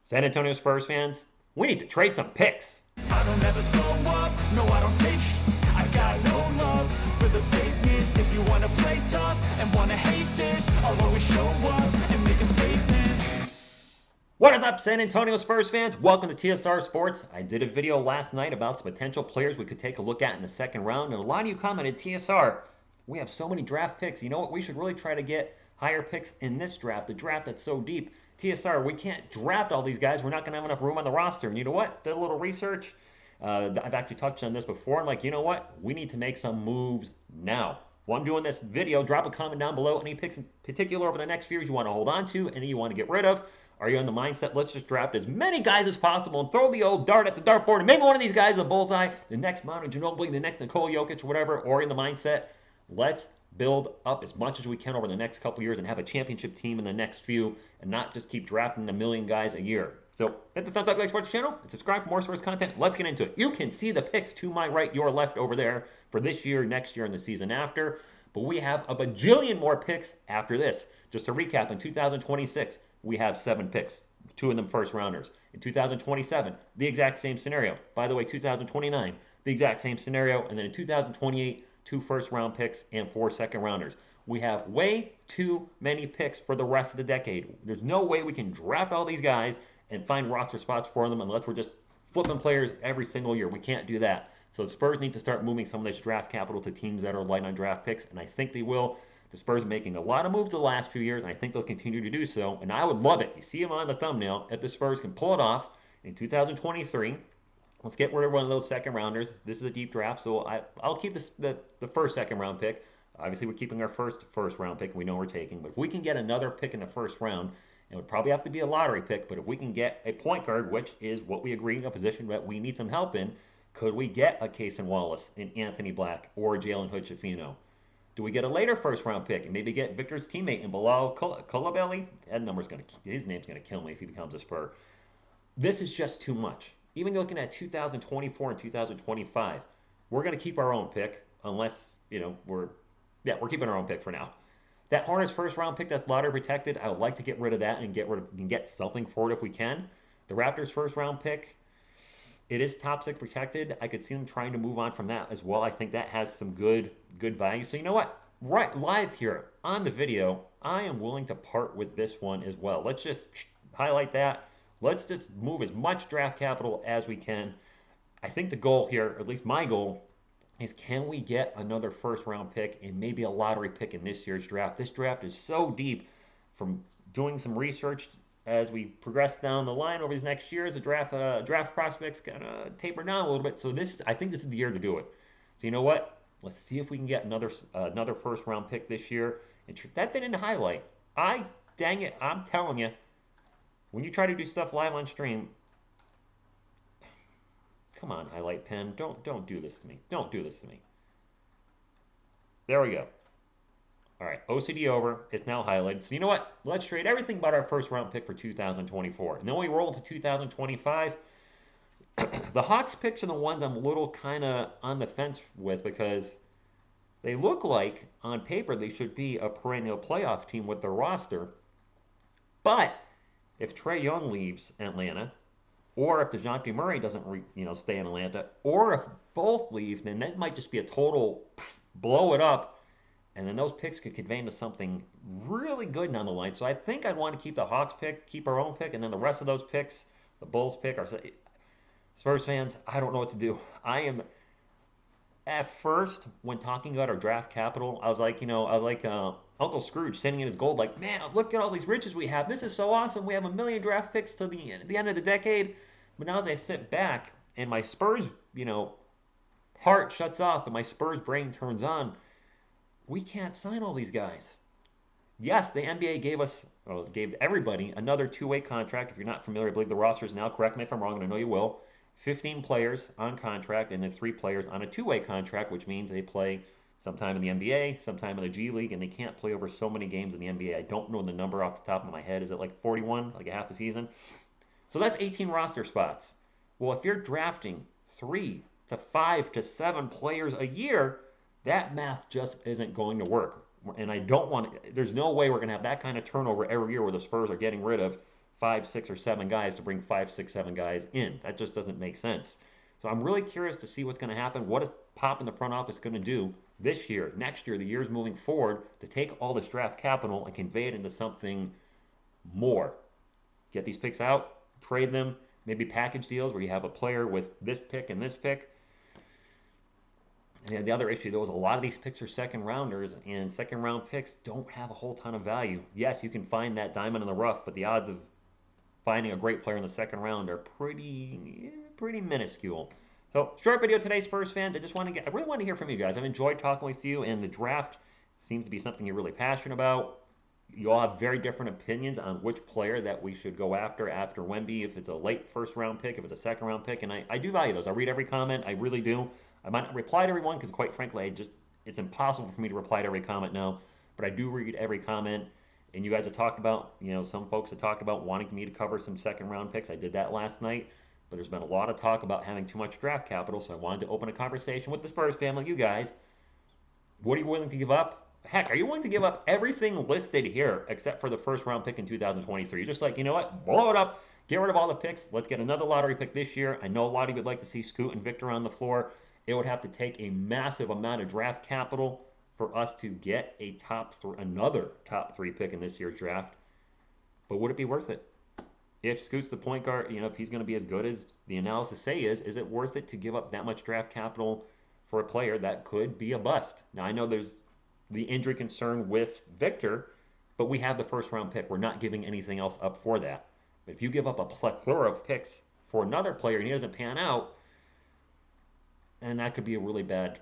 San Antonio Spurs fans, we need to trade some picks. I don't ever slow up, no I don't take I got no love for the fakeness. If you wanna play tough and wanna hate this, I'll always show up and make a statement. What is up, San Antonio Spurs fans? Welcome to TSR Sports. I did a video last night about some potential players we could take a look at in the second round, and a lot of you commented, TSR, we have so many draft picks. You know what? We should really try to get higher picks in this draft, the draft that's so deep. TSR, we can't draft all these guys. We're not going to have enough room on the roster. And you know what? Did a little research. I've actually touched on this before. I'm like, you know what? We need to make some moves now. While I'm doing this video, drop a comment down below. Any picks in particular over the next few years you want to hold on to, any you want to get rid of. Are you in the mindset, let's just draft as many guys as possible and throw the old dart at the dartboard and maybe one of these guys is a bullseye, the next Manu Ginobili, the next Nikola Jokic, or whatever, or in the mindset, let's build up as much as we can over the next couple years and have a championship team in the next few and not just keep drafting a million guys a year. So hit the thumbs up, like, sports channel, and subscribe for more sports content. Let's get into it. You can see the picks to my right, your left over there for this year, next year, and the season after. But we have a bajillion more picks after this. Just to recap, in 2026, we have 7 picks, 2 of them first rounders. In 2027, the exact same scenario. By the way, 2029, the exact same scenario. And then in 2028, 2 first round picks and 4 second rounders. We have way too many picks for the rest of the decade. There's no way we can draft all these guys and find roster spots for them unless we're just flipping players every single year. We can't do that. So the Spurs need to start moving some of this draft capital to teams that are light on draft picks, and I think they will. The Spurs are making a lot of moves the last few years, and I think they'll continue to do so, and I would love it. You see them on the thumbnail. If the Spurs can pull it off in 2023, let's get rid of one of those second rounders. This is a deep draft, so I'll keep the first second round pick. Obviously, we're keeping our first round pick, and we know we're taking. But if we can get another pick in the first round, it would probably have to be a lottery pick, but if we can get a point guard, which is what we agree, a position that we need some help in, could we get a Cason Wallace, an Anthony Black, or Jalen Hood-Schifino? Do we get a later first round pick and maybe get Victor's teammate in Bilal Coulibaly? His name's gonna kill me if he becomes a Spur. This is just too much. Even looking at 2024 and 2025, we're gonna keep our own pick unless we're keeping our own pick for now. That Hornets first round pick that's lottery protected, I would like to get rid of that and get something for it if we can. The Raptors first round pick, it is top 6 protected. I could see them trying to move on from that as well. I think that has some good value. So you know what? Right live here on the video, I am willing to part with this one as well. Let's just highlight that. Let's just move as much draft capital as we can. I think the goal here, or at least my goal, is can we get another first round pick and maybe a lottery pick in this year's draft? This draft is so deep. From doing some research as we progress down the line over these next years, the draft prospects kind of taper down a little bit. So I think this is the year to do it. So you know what? Let's see if we can get another first round pick this year. And that didn't highlight. Dang it, I'm telling you, when you try to do stuff live on stream, come on, highlight pen, don't do this to me. Don't do this to me. There we go. All right, OCD over. It's now highlighted. So you know what? Let's trade everything but our first round pick for 2024. And then we roll to 2025. The Hawks picks are the ones I'm a little kind of on the fence with because they look like, on paper, they should be a perennial playoff team with their roster. But if Trae Young leaves Atlanta, or if DeJounte Murray doesn't stay in Atlanta, or if both leave, then that might just be a total blow it up. And then those picks could convey into something really good down the line. So I think I'd want to keep the Hawks pick, keep our own pick, and then the rest of those picks, the Bulls pick, our Spurs fans, I don't know what to do. I am, at first, when talking about our draft capital, I was like, Uncle Scrooge sitting in his gold, like, man, look at all these riches we have. This is so awesome. We have a million draft picks to the end of the decade. But now as I sit back and my Spurs, heart shuts off and my Spurs brain turns on, we can't sign all these guys. Yes, the NBA gave everybody another 2-way contract. If you're not familiar, I believe the roster is now, correct me if I'm wrong, and I know you will, 15 players on contract and then 3 players on a 2-way contract, which means they play sometime in the NBA, sometime in the G League, and they can't play over so many games in the NBA. I don't know the number off the top of my head. Is it like 41, like a half a season? So that's 18 roster spots. Well, if you're drafting 3 to 5 to 7 players a year, that math just isn't going to work. And I don't want to, there's no way we're going to have that kind of turnover every year where the Spurs are getting rid of 5, 6, or 7 guys to bring 5, 6, 7 guys in. That just doesn't make sense. So I'm really curious to see what's going to happen. What is Pop in the front office going to do this year, next year, the years moving forward to take all this draft capital and convey it into something more? Get these picks out, trade them, maybe package deals where you have a player with this pick and this pick. And the other issue, though, is a lot of these picks are second rounders, and second round picks don't have a whole ton of value. Yes, you can find that diamond in the rough, but the odds of finding a great player in the second round are pretty minuscule. So, short video today, Spurs fans. I really want to hear from you guys. I've enjoyed talking with you, and the draft seems to be something you're really passionate about. You all have very different opinions on which player that we should go after Wemby, if it's a late first round pick, if it's a second round pick, and I do value those. I read every comment. I really do. I might not reply to everyone because, quite frankly, it's impossible for me to reply to every comment now. But I do read every comment. And you guys have talked about, some folks have talked about wanting me to cover some second round picks. I did that last night. But there's been a lot of talk about having too much draft capital. So I wanted to open a conversation with the Spurs family, you guys. What are you willing to give up? Heck, are you willing to give up everything listed here except for the first round pick in 2023? You're just like, you know what? Blow it up. Get rid of all the picks. Let's get another lottery pick this year. I know a lot of you would like to see Scoot and Victor on the floor. It would have to take a massive amount of draft capital for us to get another top 3 pick in this year's draft. But would it be worth it? If Scoot's the point guard, if he's going to be as good as the analysis say is it worth it to give up that much draft capital for a player that could be a bust? Now, I know there's the injury concern with Victor, but we have the first round pick. We're not giving anything else up for that. But if you give up a plethora of picks for another player and he doesn't pan out, and that could be a really bad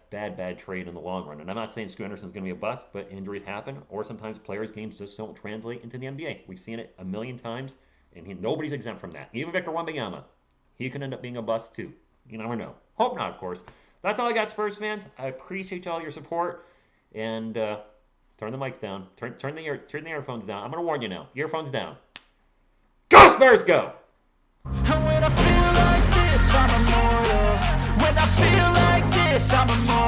trade in the long run. And I'm not saying Scoot Henderson's going to be a bust, but injuries happen, or sometimes players' games just don't translate into the NBA. We've seen it a million times, and nobody's exempt from that. Even Victor Wembanyama, he can end up being a bust too. You never know. Hope not, of course. That's all I got, Spurs fans. I appreciate all your support, and turn the mics down. Turn the earphones down. I'm going to warn you now. Earphones down. Go Spurs, go! And when I feel like this, I'm immortal. When I feel like this, I'm immortal.